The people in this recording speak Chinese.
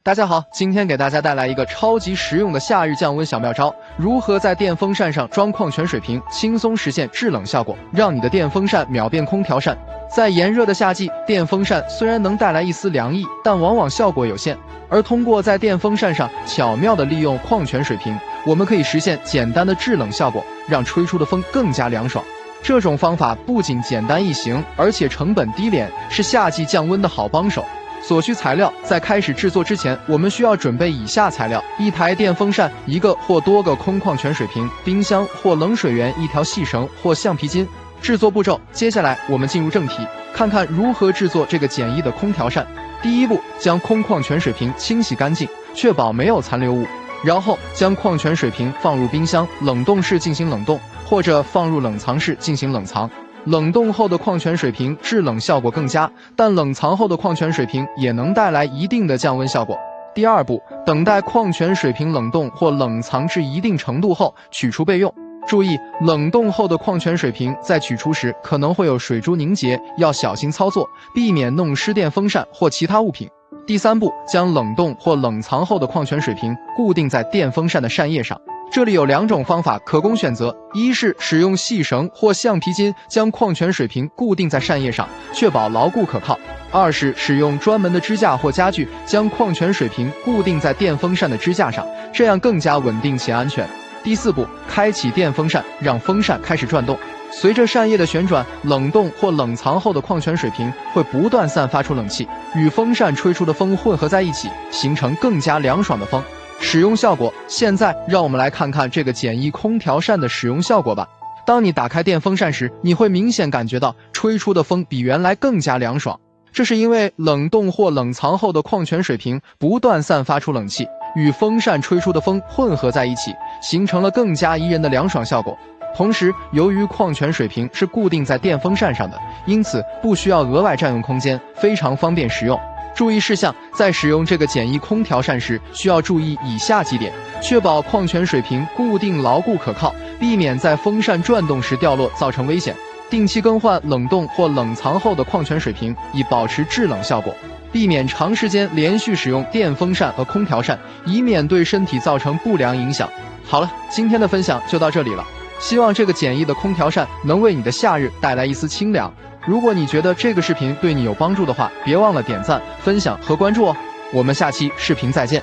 大家好，今天给大家带来一个超级实用的夏日降温小妙招，如何在电风扇上装矿泉水瓶，轻松实现制冷效果，让你的电风扇秒变空调扇。在炎热的夏季，电风扇虽然能带来一丝凉意，但往往效果有限。而通过在电风扇上巧妙地利用矿泉水瓶，我们可以实现简单的制冷效果，让吹出的风更加凉爽。这种方法不仅简单易行，而且成本低廉，是夏季降温的好帮手。所需材料，在开始制作之前，我们需要准备以下材料：一台电风扇，一个或多个空矿泉水瓶，冰箱或冷水源，一条细绳或橡皮筋。制作步骤，接下来我们进入正题，看看如何制作这个简易的空调扇。第一步，将空矿泉水瓶清洗干净，确保没有残留物。然后将矿泉水瓶放入冰箱冷冻室进行冷冻，或者放入冷藏室进行冷藏。冷冻后的矿泉水瓶制冷效果更佳，但冷藏后的矿泉水瓶也能带来一定的降温效果。第二步，等待矿泉水瓶冷冻或冷藏至一定程度后取出备用。注意，冷冻后的矿泉水瓶在取出时可能会有水珠凝结，要小心操作，避免弄湿电风扇或其他物品。第三步，将冷冻或冷藏后的矿泉水瓶固定在电风扇的扇叶上。这里有两种方法可供选择，一是使用细绳或橡皮筋将矿泉水瓶固定在扇叶上，确保牢固可靠；二是使用专门的支架或家具将矿泉水瓶固定在电风扇的支架上，这样更加稳定且安全。第四步，开启电风扇，让风扇开始转动。随着扇叶的旋转，冷冻或冷藏后的矿泉水瓶会不断散发出冷气，与风扇吹出的风混合在一起，形成更加凉爽的风。使用效果，现在让我们来看看这个简易空调扇的使用效果吧。当你打开电风扇时，你会明显感觉到吹出的风比原来更加凉爽，这是因为冷冻或冷藏后的矿泉水瓶不断散发出冷气，与风扇吹出的风混合在一起，形成了更加宜人的凉爽效果。同时，由于矿泉水瓶是固定在电风扇上的，因此不需要额外占用空间，非常方便使用。注意事项，在使用这个简易空调扇时，需要注意以下几点：确保矿泉水瓶固定牢固可靠，避免在风扇转动时掉落造成危险；定期更换冷冻或冷藏后的矿泉水瓶，以保持制冷效果；避免长时间连续使用电风扇和空调扇，以免对身体造成不良影响。好了，今天的分享就到这里了，希望这个简易的空调扇能为你的夏日带来一丝清凉。如果你觉得这个视频对你有帮助的话，别忘了点赞、分享和关注哦。我们下期视频再见。